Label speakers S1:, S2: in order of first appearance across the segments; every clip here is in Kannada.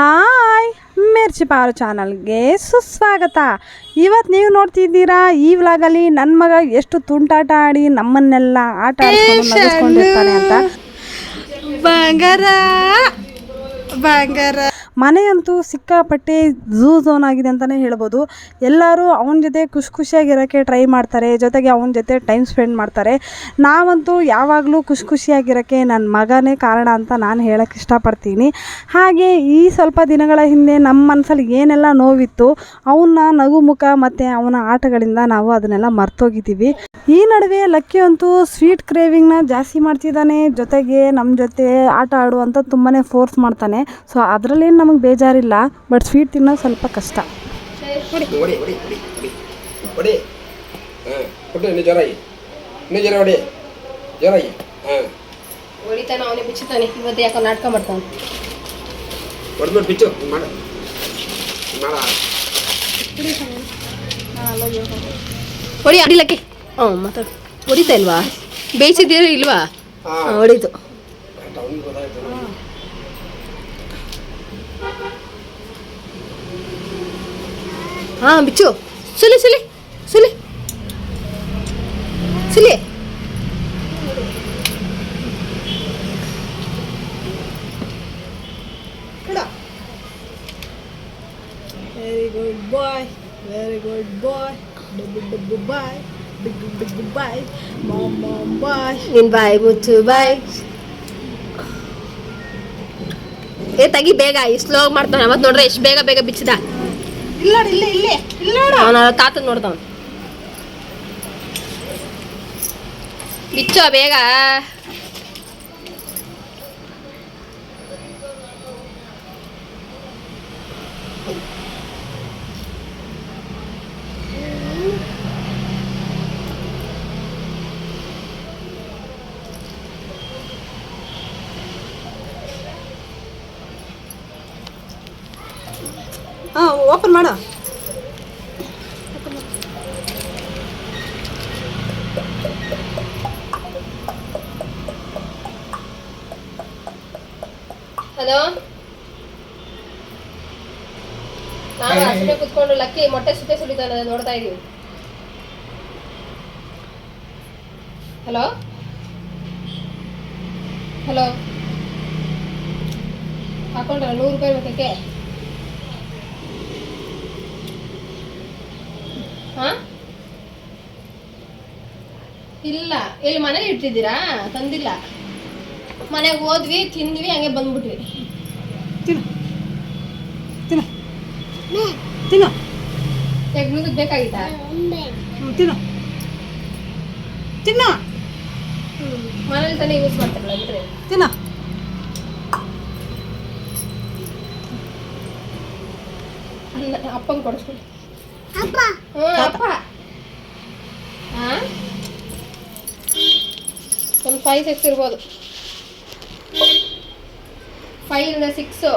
S1: ಹಾಯ್ ಮಿರ್ಚಿ ಪಾರು ಚಾನಲ್ಗೆ ಸುಸ್ವಾಗತ. ಇವತ್ತು ನೀವು ನೋಡ್ತಿದ್ದೀರಾ ಈ ವ್ಲಾಗಲ್ಲಿ ನನ್ನ ಮಗ ಎಷ್ಟು ತುಂಟಾಟ ಆಡಿ ನಮ್ಮನ್ನೆಲ್ಲ ಆಟ ಆಡಿಸ್ಕೊಂಡಿರ್ತಾನೆ ಅಂತ. ಬಂಗಾರ ಬಂಗಾರ ಮನೆಯಂತೂ ಸಿಕ್ಕಾಪಟ್ಟೆ ಝೋನ್ ಆಗಿದೆ ಅಂತಲೇ ಹೇಳ್ಬೋದು. ಎಲ್ಲರೂ ಅವನ ಜೊತೆ ಖುಷಿಯಾಗಿರೋಕ್ಕೆ ಟ್ರೈ ಮಾಡ್ತಾರೆ, ಜೊತೆಗೆ ಅವನ ಜೊತೆ ಟೈಮ್ ಸ್ಪೆಂಡ್ ಮಾಡ್ತಾರೆ. ನಾವಂತೂ ಯಾವಾಗಲೂ ಖುಷಿಯಾಗಿರೋಕ್ಕೆ ನನ್ನ ಮಗನೇ ಕಾರಣ ಅಂತ ನಾನು ಹೇಳೋಕ್ಕೆ ಇಷ್ಟಪಡ್ತೀನಿ. ಹಾಗೆ ಈ ಸ್ವಲ್ಪ ದಿನಗಳ ಹಿಂದೆ ನಮ್ಮ ಮನಸ್ಸಲ್ಲಿ ಏನೆಲ್ಲ ನೋವಿತ್ತು, ಅವನ ನಗುಮುಖ ಮತ್ತು ಅವನ ಆಟಗಳಿಂದ ನಾವು ಅದನ್ನೆಲ್ಲ ಮರ್ತೋಗಿದ್ದೀವಿ. ಈ ನಡುವೆ ಲಕ್ಕಿ ಅಂತೂ ಸ್ವೀಟ್ ಕ್ರೇವಿಂಗ್ನ ಜಾಸ್ತಿ ಮಾಡ್ತಿದ್ದಾನೆ, ಜೊತೆಗೆ ನಮ್ಮ ಜೊತೆ ಆಟ ಆಡು ಅಂತ ತುಂಬಾ ಫೋರ್ಸ್ ಮಾಡ್ತಾನೆ. ಸೊ ಅದರಲ್ಲೇನು ನಮಗೆ ಬೇಜಾರಿಲ್ಲ, ಬಟ್ ಸ್ವೀಟ್ ತಿನ್ನೋದು ಸ್ವಲ್ಪ ಕಷ್ಟ.
S2: ಹೊಡಿತಾನೆ, ಅವನೇ ಬಿಚ್ಚುತ್ತಾನೆ. ಇವತ್ತು ಯಾಕೋ ನಾಟಕ ಮಾಡ್ತಾನೆ. ಹೊಡಿ ಅಡಿಲಕ್ಕೆ. ಮಾತಾಡು. ಹೊಡಿತಾ ಇಲ್ವಾ? ಬೇಯಿಸಿದ್ದೀರ ಇಲ್ವಾ? ಹೊಡೀತು. ಹಾಂ ಬಿಚ್ಚು. ಸುಲಿ ಸುಲಿ ಸುಲಿ ಸುಲಿ. ವೆರಿ ಗುಡ್ ಬಾಯ್, ವೆರಿ ಗುಡ್ ಬಾಯ್. ಡುಬ್ಬು ಬಾಯ್, ಡುಬ್ಬು ಬಾಯ್, ಮಾಮ್ ಬಾಯ್. ನಿನ್ ಬಾಯ್ ಮುಚ್ಚು ಬಾಯ್. ಏ ತಗಿ ಬೇಗ, ಸ್ಲೋ ಮಾಡ್ತಾನೆ. ಅವತ್ತು ನೋಡ್ರೆ ಎಷ್ಟು ಬೇಗ ಬೇಗ ಬಿಚ್ಚಿದ. ಇಲ್ಲ ಇಲ್ಲೇ ಇಲ್ಲೇ ಇಲ್ಲ. ಅವನ ತಾತನ ನೋಡ್ದವನು. ಬಿಚ್ಚೋ ಬೇಗ. ಓಪನ್ ಮಾಡು. ಹಲೋ, ನಾನು ಅಷ್ಟೇ ಕುತ್ಕೊಂಡು ಲಕ್ಕಿ ಮೊಟ್ಟೆ ಸುಲಿತಾನೆ ನೋಡ್ತಾ ಇದೀವಿ. ಹಲೋ ಹಲೋ, ಹಾಕೊಂಡ್ರ 100 ರೂಪಾಯಿ ಬೇಕಕ್ಕೆ? ಹಾ ಇಲ್ಲ, ಎಲ್ಲಿ ಮನೇಲಿ ಇಟ್ಟಿದ್ದೀರಾ? ತಂದಿಲ್ಲ. ಮನೆಗೆ ಹೋದ್ವಿ, ತಿಂದ್ವಿ, ಹಂಗೆ ಬಂದ್ಬಿಟ್ವಿ. ತಿನ್ನು ತಿನ್ನು ತಿನ್ನು. ತೆಗ್ದು ಬೇಕಾಗಿತ್ತಾ? ತಿನ್ನು ತಿನ್ನು. ಮನೇಲಿ ತಾನೇ ಯೂಸ್ ಮಾಡ್ತಾರಲ್ಲ, ಬಿಟ್ರೆ ತಿನ್ನು. ಅಪ್ಪಂಗೆ ಕೊಡಿಸ್ಬಿಡಿ. ಅಪ್ಪ ಅಪ್ಪ ಒಂದು 5, 6 ಇರ್ಬೋದು. 5 ಇಂದ 6.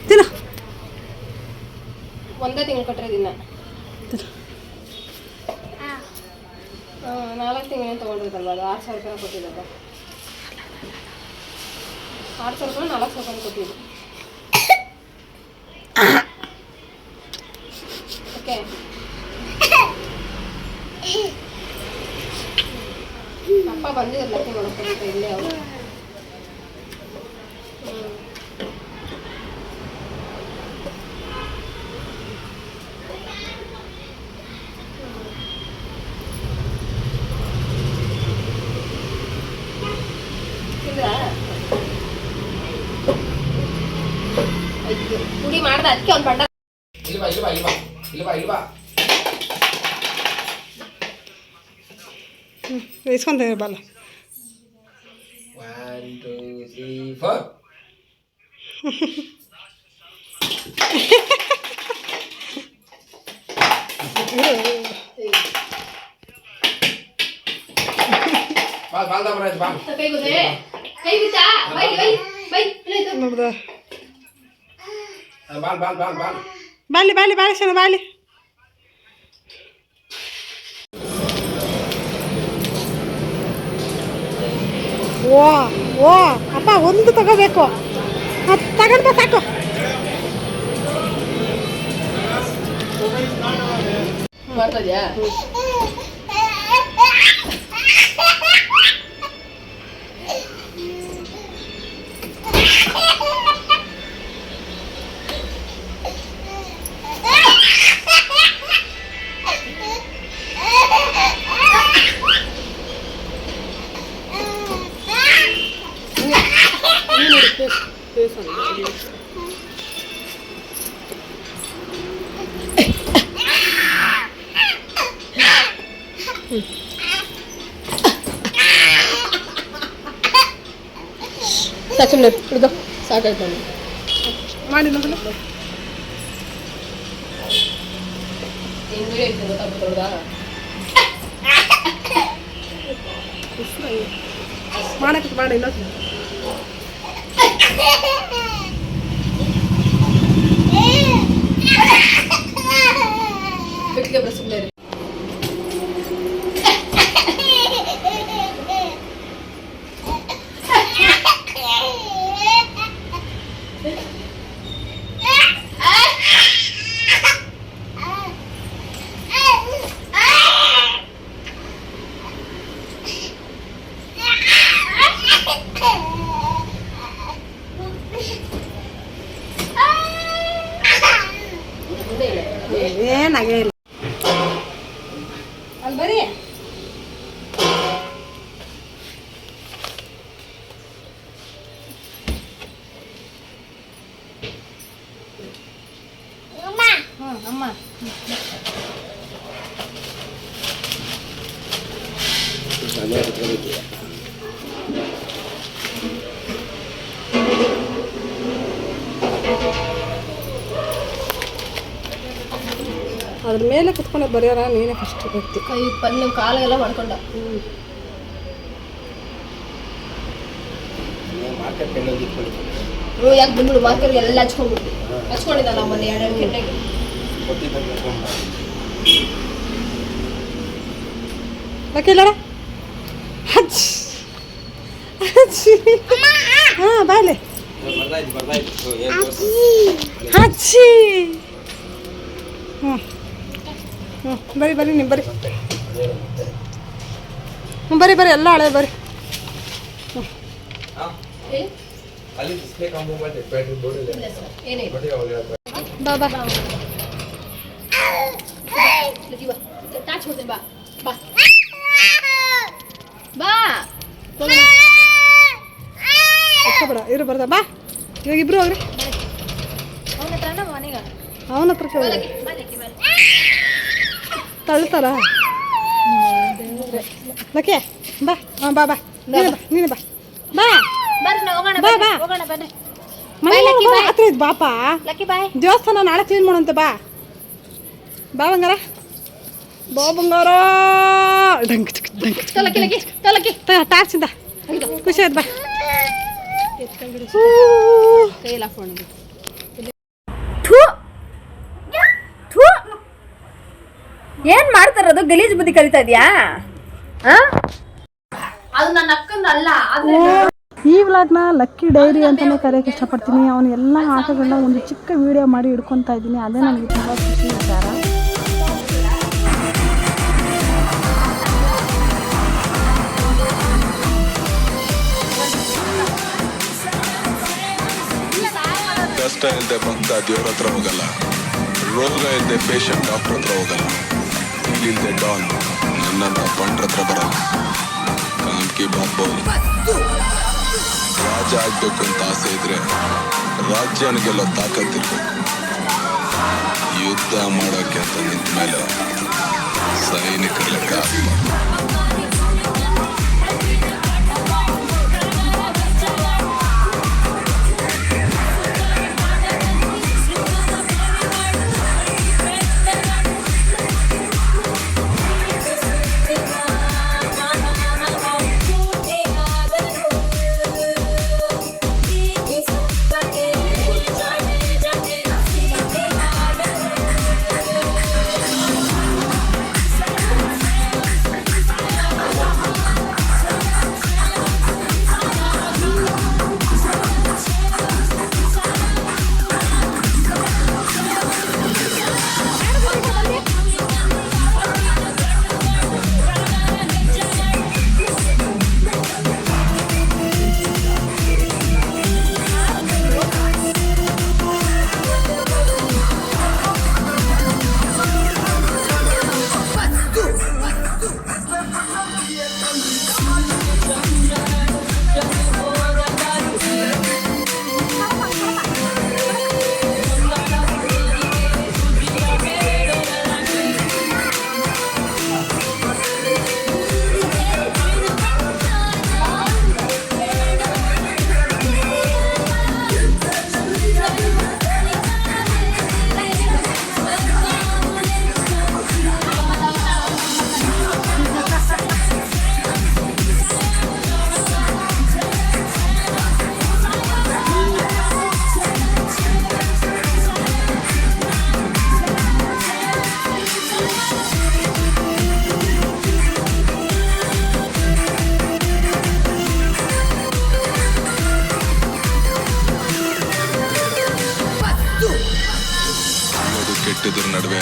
S2: ತಿನ್ನ. ಒಂದೇ ತಿಂಗಳು ಕಟ್ಟರೆ ದಿನ. 4 ತಿಂಗಳೇನು ತೊಗೊಂಡಿದ್ದಲ್ವ, ಅದು 6,000 ರೂಪಾಯಿ ಕೊಟ್ಟಿದ್ದಲ್ಲ. 6,000 ರೂಪಾಯಿ 4,000 ರೂಪಾಯಿ ಕೊಟ್ಟಿದ್ದು. ಓಕೆ, ಅಪ್ಪ ಬಂದಿದ್ರು ಲಕ್ಕಿ ಮಾಡ್ಕೊಂಡು ಇಲ್ಲೇ ಅವರು. ಪುಡಿ ಮಾಡ್ದ ಅದಕ್ಕೆ ಅವ್ನು ಬಂಡ.
S1: ಇಸ್ಕೊಂತೇವೆ ಬಾಲ.
S3: 1 2 3 4. ಬಾಲ್ ದಬರಾಜ್ ಬಾಲ್.
S2: ಕೈ ಬಿಚ್ಚಾ. ಬೈ ಬೈ ಬೈ.
S1: ನೋಡ್ದ
S3: ಬಾಲ್
S1: ಬಾಲಿ ಬಾಲಿ ಬಾಲಿ ಶನ ಬಾಲಿ. ಓ ಓ ಅಪ್ಪ ಒಂದು ತಗೋಬೇಕು. ತಗೊಂಡು ಬಾ ಸಾಕು.
S2: ಮಾಡ್ತಾ ಇದೆಯಾ? ಸುಮ್ಮನೆ ಹಿಡ್ದು ಸಾಕಾಯ್ತು ನನಗೆ.
S1: ಮಾಡಿ ಮಗನ. ಮಾಡಕ್ಕೆ ಮಾಡಿ ಇನ್ನೊಂದು
S2: ಸುಮ್ಮನೆ
S1: ಏನಾಗೇ ಇಲ್ಲ.
S2: ಅಲ್ಲಿ ಬರೀ ಅಮ್ಮ
S1: ಅದ್ರ ಮೇಲೆ ಕುತ್ಕೊಂಡು ಬರೆಯೋರ ನೀನೇ ಫಸ್ಟ್ ವ್ಯಕ್ತಿ.
S2: ಕೈ ಪಲ್ಲೆ ಕಾಲೆಲ್ಲ ಮಾಡ್ಕೊಂಡ. ಯಾಕೆ ಬಂದ್ಬಿಡು ಮಾರ್ಕರ್ ಎಲ್ಲ ಹಚ್ಕೊಂಡ್ಬಿಟ್ಟು ಹಚ್ಕೊಂಡಿದ್ದ ನಮ್ಮಲ್ಲಿ 2 ಕೆಟ್ಟೆಗೆ.
S1: ಲಕ್ಕಿಲ್ಲಡ ಹಚ್ಚಿ ಹಾಂ ಬಾಯ್ಲೆ ಹಚ್ಚಿ. ಹ್ಞೂ ಹ್ಞೂ ಬರಿ ಬರಿ ನೀವು ಬರಿ. ಹ್ಞೂ ಬರಿ ಬರಿ ಎಲ್ಲ ಹಳೆ ಬರಿ.
S3: ಅಲ್ಲಿ ಡಿಸ್ಪ್ಲೇ ಕಾಂಬೋ ಮಾಡಿ ಬ್ಯಾಟರಿ ಬೋರ್ಡ್ ಇದೆ.
S2: ಏನೇ
S1: ಬಾ ಬಾ
S2: ಟಾಚ್ ಕೊಡ್ತೀನಿ. ಬಾ ಬಾ ಬಾ
S1: ಬೇಡ ಇರು ಬರ್ದ ಬಾ. ಇವಾಗ ಇಬ್ರು ಹೋಗ್ರಿ.
S2: ಅವನ ಹತ್ರನ ಮನೆಗ
S1: ಅವನ ಹತ್ರಕ್ಕೆ ಹೋಗ್ರಿ. ತಳ್ತಾರ ಲಕ್ಕೆ ಬಾ. ಹಾಂ ಬಾ ಬಾ ನೀನು ಬಾ ಬಾ
S2: ಬರ್ರಿ ನಾವು ಹೋಗೋಣ.
S1: ಬಾ ಬಾ
S2: ಹೋಗೋಣ ಬನ್ನಿ.
S1: ಮನೆ ಹತ್ರ ಇದ್ದು ಬಾಪ.
S2: ಲಕ್ಕಿ ಬಾಯ್.
S1: ದೇವಸ್ಥಾನ ನಾಳೆ ಕ್ಲೀನ್ ಮಾಡೋಂತೆ ಬಾ. ಬಾ ಬಂಗಾರ ಬಾ ಬಂಗಾರ.
S2: ಲಕ್ಕಿ
S1: ಟಾರ್ಚಿಂದ ಖುಷಿ ಆಯ್ತು ಬಾ.
S2: ಕೈಯಲ್ಲಿ ಹಾಕೊಂಡು ಏನ್ ಮಾಡ್ತಾರದು? ಗಲೀಜ್ ಬುದ್ಧಿ ಕಲಿತಾ ಇದೆಯಾ? ಅದು ನನ್ನ ಅಕ್ಕಂದ ಅಲ್ಲ.
S1: ಈ ವ್ಲಾಗ್ನ ಲಕ್ಕಿ ಡೈರಿ ಅಂತಲೇ ಕರೆಯೋಕ್ಕೆ ಇಷ್ಟಪಡ್ತೀನಿ. ಅವನು ಎಲ್ಲ ಆಟಗಳನ್ನ ಒಂದು ಚಿಕ್ಕ ವಿಡಿಯೋ ಮಾಡಿ ಹಿಡ್ಕೊತಾ ಇದ್ದೀನಿ. ಅದೇ ನನಗೆ ತುಂಬ ಖುಷಿ ವಿಚಾರ.
S4: ಕಷ್ಟ ಇಲ್ಲದೆ ಭಕ್ತ ದೇವ್ರ ಹತ್ರ ಹೋಗಲ್ಲ, ರೋಗ ಇಲ್ಲದೆ ಪೇಷಂಟ್ ಡಾಕ್ಟರ್ ಹತ್ರ ಹೋಗಲ್ಲ, ಇಲ್ಲಿಲ್ದೆ ಡಾನ್ ನನ್ನಂತ ಪಂಡ್ರ ಹತ್ರ ಬರಲ್ಲ. ಕಾನ್ಕಿ ಬಾಬು ರಾಜ ಆಗ್ಬೇಕು ಅಂತ ಆಸೆ ಇದ್ರೆ ರಾಜ್ಯನಿಗೆಲ್ಲ ತಾಕತ್ತಿರ್ಬೇಕು. ಯುದ್ಧ ಮಾಡೋಕೆ ಅಂತ ನಿಂತ ಮೇಲೆ ಸೈನಿಕರ ಲೆಕ್ಕ ಹುಟ್ಟಿದ್ರ ನಡುವೆ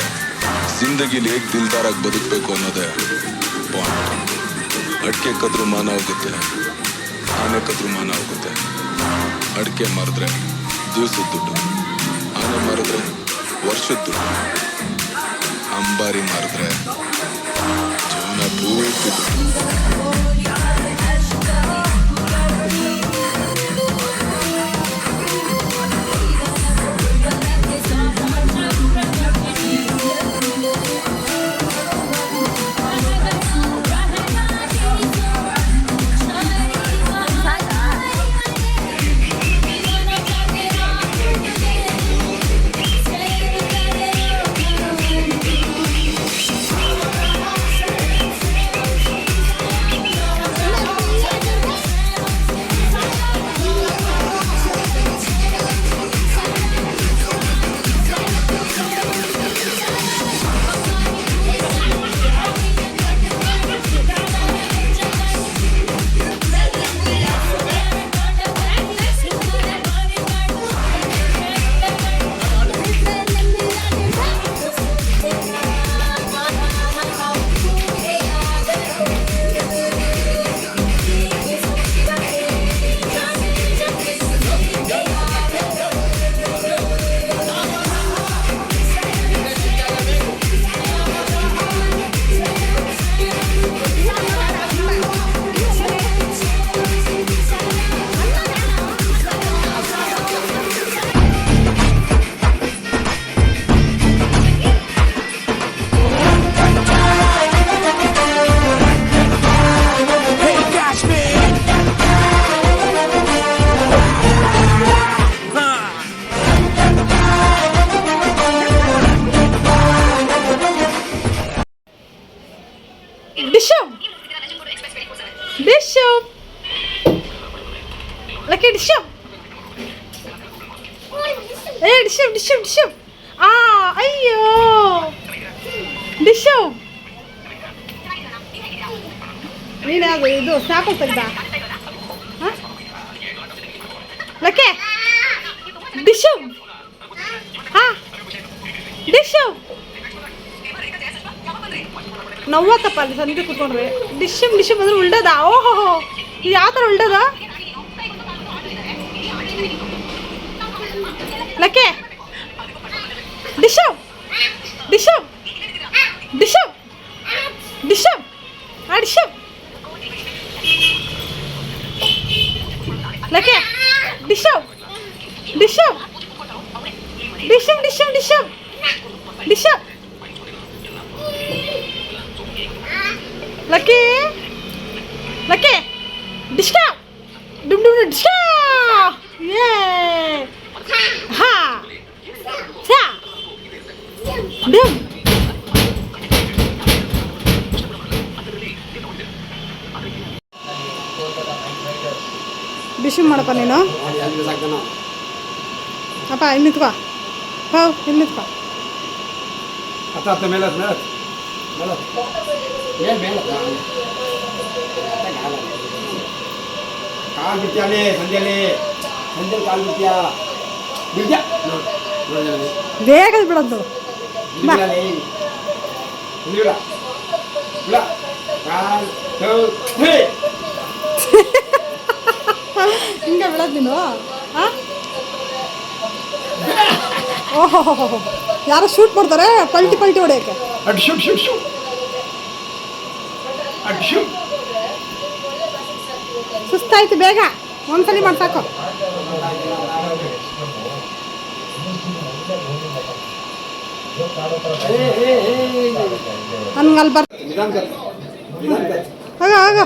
S4: ಜಿಂದಗಿಲಿ ಹೇಗೆ ದಿಲ್ದಾರಾಗಿ ಬದುಕಬೇಕು ಅನ್ನೋದೇ ಪಾಯಿಂಟ್. ಅಡಿಕೆ ಕದ್ರು ಮಾನ ಹೋಗುತ್ತೆ, ಆನೆ ಕದ್ರು ಮಾನ ಹೋಗುತ್ತೆ. ಅಡಿಕೆ ಮಾರಿದ್ರೆ ದಿವಸದ ದುಡ್ಡು, ಆನೆ ಮಾರಿದ್ರೆ ವರ್ಷದ ದುಡ್ಡು, ಅಂಬಾರಿ ಮಾರಿದ್ರೆ ಜೀವನ ಪೂರ್ತಿ ದುಡ್ಡು.
S2: Dishum! Dishum! Like a dishum! Hey, dishum, dishum, dishum! Ah, ayyo! Dishum! ನೀನು ಇದು ಸ್ನಾಪಲ್ ತೆಗ್ದ ಲಕ್ಕೆ ಡಿಶಮ್ ಹಾಂ ಡಿಶಮ್ ನವ್ವತ್ತಪ್ಪ ಅಲ್ಲಿ ಸಂಜೆ ಕೂತ್ಕೊಂಡ್ರೆ ಡಿಶಮ್ ಡಿಶಮ್ ಅಂದ್ರೆ ಉಲ್ಡದ ಓಹೋ ಇದು ಯಾವ ಥರ ಉಲ್ಡದ ಲಕ್ಕೆ ಡಿಶಮ್ ಡಿಶಮ್ ಡಿಶಮ್ ಡಿಶಮ್ ಆ ಡಿಶಮ್ ಲಕ್ಕೆ ಡಿಶಮ್ ಡಿಶಮ್ ಡಿಶಮ್ ಡಿಶಮ್ ಡಿಶಮ್ ಡಿಶಮ್ ಲಕ್ಕಿ ಲಕ್ಕಿ ಡಿಶ್ಕಾ ಡುಮ್ ಡುಮ್ ಡಿಶ್ಕಾ ಯೇ ಹಾ ಚಾ ಡುಮ್ ಡಿಶಮ್ ಮಾಡಪ್ಪ ನೀನು ಅಪ್ಪ ಇಲ್ಲಿ ನಿಂತ್ಕೋ ಹೋ ಇಲ್ಲಿ ನಿಂತ್ಕೋ
S5: ಹತ್ತ ಮೇಲೆ ಕಾಲು ಬಿಡ್ತೀಯಾಲೆ ಸಂಜೆಯಲ್ಲಿ ಕಾಲು ಬಿಡ್ತೀಯಾ ಬಿಡ್ತೀಯಾ
S1: ಬೇಗ ಬಿಡೋದು ಹಿಂಗೆ ಬಿಡೋದು ನೀನು ಹಾಂ ಓಹೋ ಯಾರೋ ಶೂಟ್ ಮಾಡ್ತಾರೆ ಪಲ್ಟಿ ಪಲ್ಟಿ ಹೊಡೆಯೋಕ್ಕೆ ಸುಸ್ತಾಯ್ತು ಬೇಗ ಒಂದ್ಸಲಿ ಮಾಡಿ ಸಾಕು ನನ್ಗೆ ಅಲ್ಲಿ ಆಗ ಆಗ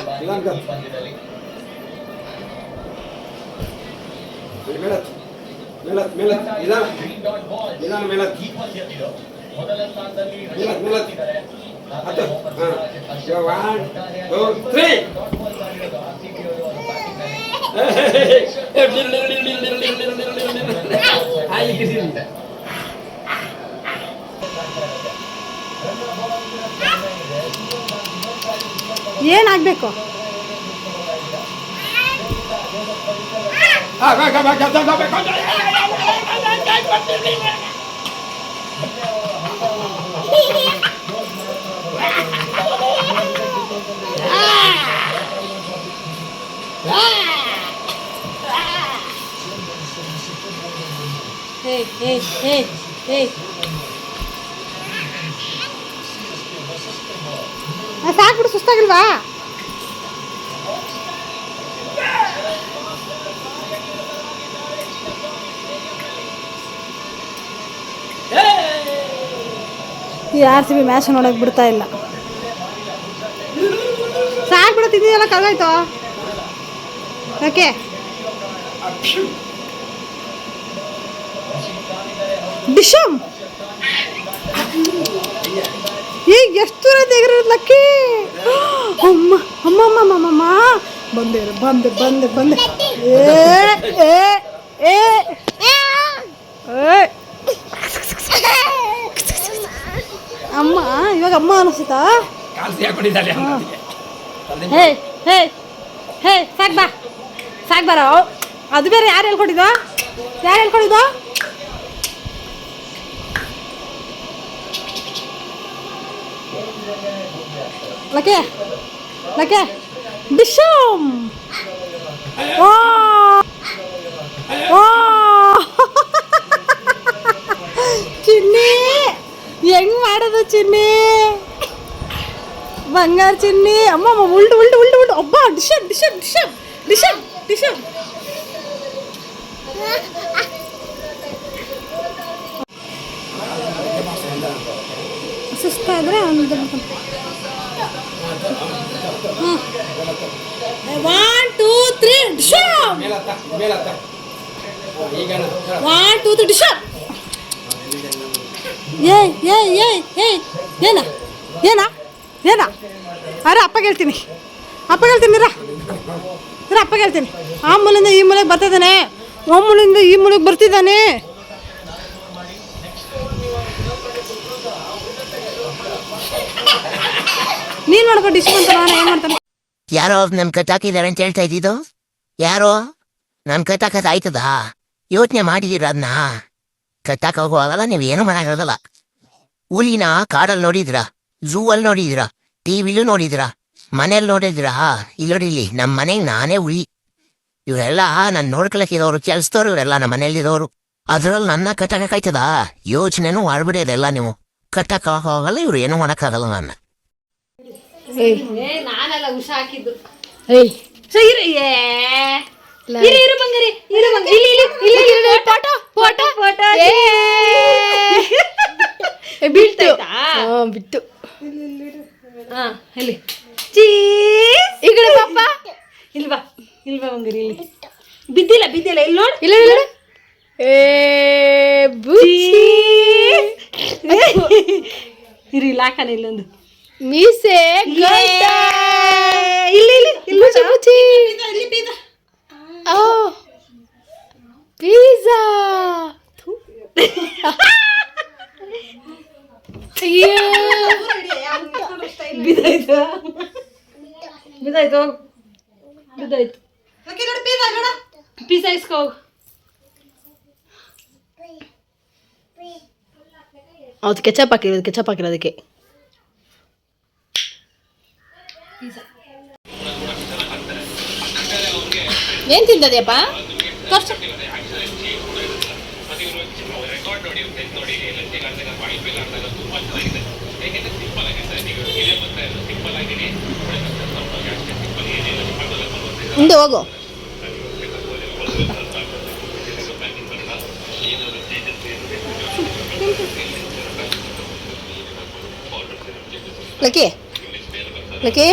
S1: ಏನಾಗಬೇಕು ಸಾಕ್ಬಿಡು, ಸುಸ್ತಾಗಿಲ್ವಾ? ಈ RCB ಮ್ಯಾಚ್ ನೋಡೋಕೆ ಬಿಡ್ತಾ ಇಲ್ಲ. ಸಾಕ್ಬಿಡು, ತಿಂದಿದೆಲ್ಲ ಕಳೆದೋಯ್ತು. ಓಕೆ, ಡಿಶಮ್ ಈಗ ಎಷ್ಟು ದೂರ ತೆಗಿರೋದು ಲಕ್ಕಿ. ಅಮ್ಮ ಅಮ್ಮ ಅಮ್ಮ ಅಮ್ಮ ಬಂದೆ ಬಂದೆ ಬಂದೆ ಬಂದೆ. ಅಮ್ಮ ಇವಾಗ ಅಮ್ಮ ಅನಿಸುತ್ತಾ? ಹೇ ಹೇ ಹೇ ಸಾಕ್ ಬಾ, ಸಾಕ್ ಬಾರ. ಅದು ಬೇರೆ ಯಾರು ಹೇಳ್ಕೊಟ್ಟಿದ್ದು? ಯಾರು ಹೇಳ್ಕೊಟ್ಟಿದ್ದು? ಲಕ್ಕೆ ಲಕ್ಕೆ ಡಿಶಮ್. ಚಿನ್ನಿ ಹೆಂಗ್ ಮಾಡೋದು ಚಿನ್ನಿ? ಬಂಗಾರ ಚಿನ್ನಿ. ಅಮ್ಮ ಉಲ್ಟು ಉಲ್ಟು ಉಲ್ಟು ಉಲ್ಟು. ಒಬ್ಬ ಡಿಶಮ್ ಡಿಶಮ್ ಡಿಶಮ್ ಡಿಶಮ್ ಡಿಶಮ್. ಸುಸ್ತಾದ್ರೆ ಒಂದು 1 2 3 ಡಿಶಮ್. 1 2 3 ಡಿಶಮ್. ಏಯ್ ಏಯ್ ಏಯ್ ಏಯ್ ಏನ ಏನ ಏನ? ಅರೆ ಅಪ್ಪಗೆ ಹೇಳ್ತೀನಿ, ಅಪ್ಪಗೆ ಹೇಳ್ತೀನಿ ಇರ ಇರ, ಅಪ್ಪಗೆ ಹೇಳ್ತೀನಿ. ಆ ಮೂಲೆಯಿಂದ ಈ ಮೂಲೆಗೆ ಬರ್ತಿದ್ದಾನೆ, ಆ ಮೂಲೆಯಿಂದ ಈ ಮೂಲೆಗೆ ಬರ್ತಿದ್ದಾನೆ. ನೀನು ಮಾಡ್ಕೊ ಡಿಶಮ್ ಅಂತ. ನಾನು ಏನು ಮಾಡ್ತಾನೆ?
S6: ಯಾರೋ ನಮ್ ಕಟ್ಟಾಕಿದ್ದಾರೆ ಅಂತ ಹೇಳ್ತಾ ಇದ್ದಿದ್ದು? ಯಾರೋ ನಮ್ ಕಟ್ಟಾಕದ್ ಆಯ್ತದ? ಯೋಚನೆ ಮಾಡಿದೀರ ಅದನ್ನ? ಕಟ್ಟಾಕ ಹೋಗುವಾಗಲ್ಲ ನೀವು ಏನು ಮಾಡೋಕ್ಕಾಗಲ್ಲ. ಹುಲಿನ ಕಾಡಲ್ಲಿ ನೋಡಿದಿರ, ಝೂ ಅಲ್ಲಿ ನೋಡಿದಿರ, ಟಿವಿಲೂ ನೋಡಿದಿರ, ಮನೇಲಿ ನೋಡಿದಿರ? ಇಲ್ಲಿ ನೋಡಿ, ಇಲ್ಲಿ ನಮ್ಮ ಮನೆಗೆ ನಾನೇ ಹುಲಿ. ಇವರೆಲ್ಲ ನಾನು ನೋಡ್ಕೊಳಕ್ಕಿರೋರು, ಕೆಲ್ಸದವ್ರು ಇವರೆಲ್ಲ ನಮ್ಮ ಮನೇಲಿರೋರು. ಅದ್ರಲ್ಲಿ ನನ್ನ ಕಟ್ಟಾಕಾಯ್ತದ? ಯೋಚನೆನೂ ಮಾಡ್ಬಿಡಿದೆಲ್ಲ ನೀವು. ಕಟ್ಟಾಕ ಹೋಗಲ್ಲ, ಇವ್ರು ಏನೂ ಮಾಡೋಕ್ಕಾಗಲ್ಲ ನನ್ನ.
S2: ನಾನೆಲ್ಲ ಉಷ ಹಾಕಿದ್ದು. ಇರು ಬಂಗಾರಿ, ಇರು ಬಂಗಾರಿ. ಇಲ್ಲಿ ಫೋಟೋ ಫೋಟೋ ಫೋಟೋ ಬೀಳ್ತಾಯ್ತಾ? ಬಿಟ್ಟು ಇಲ್ಲಿ ಚೀಸ್. ಈ ಕಡೆ ಪಾಪ. ಇಲ್ವಾ ಇಲ್ವಾ ಬಂಗಾರಿ? ಇಲ್ಲಿ ಬಿದ್ದಿಲ್ಲ ಬಿದ್ದಿಲ್ಲ. ಇಲ್ಲಿ ನೋಡು, ಇಲ್ಲ ಇಲ್ಲ. ಇರಿ ಲಾಕನ ಇಲ್ಲೊಂದು ಮೀಸೆ. ಇಲ್ಲಿ ಇಲ್ಲಿ ಇಲ್ಲಿ ಪಿಜ್ಜಾ. ಬಿದ್ದಾಯ್ತು ಬಿದ್ದಾಯ್ತು ಬಿದ್ದಾಯ್ತು. ಪಿಜ್ಜಾ ಇಸ್ಕೋ. ಅದು ಕೆಚಪ್ ಹಾಕಿರೋದು, ಕೆಚಪ್ ಹಾಕಿರೋದಕ್ಕೆ. ಏನ್ ತಿಂದದ್ಯಪ್ಪ? ಮುಂದೆ ಹೋಗು. ಲಕ್ಕಿ ಲಕ್ಕಿ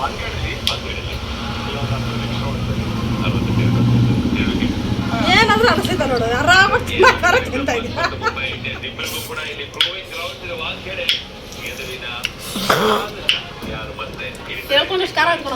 S7: ವಾಂಗಡಲ್ಲಿ 10 ಇರಲಿ.
S1: ನೋಡು ಆರಾಮಾಗಿ ತಿಂತಾ ಇದೆಯಾ.
S2: ಕೇಳ್ಕೊಂಡಷ್ಟು ಖಾರ ಹಾಕೋಣ.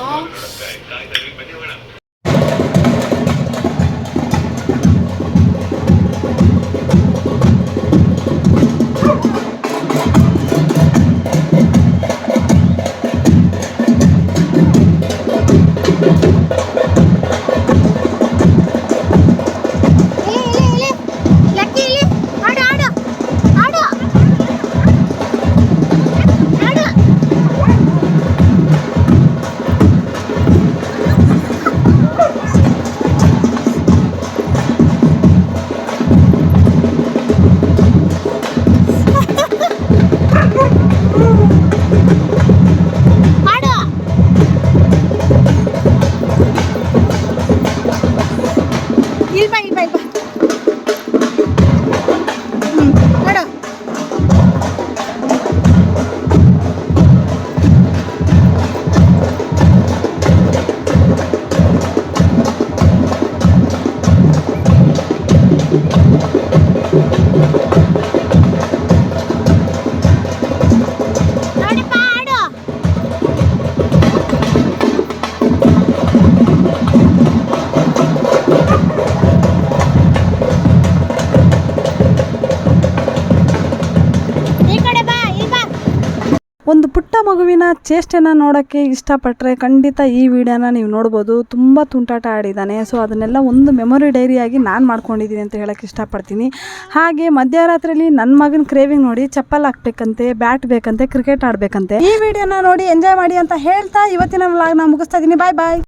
S1: ಒಂದು ಪುಟ್ಟ ಮಗುವಿನ ಚೇಷ್ಟೆನ ನೋಡೋಕ್ಕೆ ಇಷ್ಟಪಟ್ಟರೆ ಖಂಡಿತ ಈ ವಿಡಿಯೋನ ನೀವು ನೋಡ್ಬೋದು. ತುಂಬ ತುಂಟಾಟ ಆಡಿದ್ದಾನೆ. ಸೊ ಅದನ್ನೆಲ್ಲ ಒಂದು ಮೆಮೊರಿ ಡೈರಿಯಾಗಿ ನಾನು ಮಾಡ್ಕೊಂಡಿದ್ದೀನಿ ಅಂತ ಹೇಳೋಕ್ಕೆ ಇಷ್ಟಪಡ್ತೀನಿ. ಹಾಗೆ ಮಧ್ಯರಾತ್ರಿಯಲ್ಲಿ ನನ್ನ ಮಗನ ಕ್ರೇವಿಂಗ್ ನೋಡಿ ಚಪ್ಪಲ್ ಹಾಕ್ಬೇಕಂತೆ, ಬ್ಯಾಟ್ ಬೇಕಂತೆ, ಕ್ರಿಕೆಟ್ ಆಡಬೇಕಂತೆ. ಈ ವಿಡಿಯೋನ ನೋಡಿ ಎಂಜಾಯ್ ಮಾಡಿ ಅಂತ ಹೇಳ್ತಾ ಇವತ್ತಿನ ವ್ಲಾಗ್ನ ಮುಗಿಸ್ತಾ ಇದ್ದೀನಿ. ಬಾಯ್ ಬಾಯ್.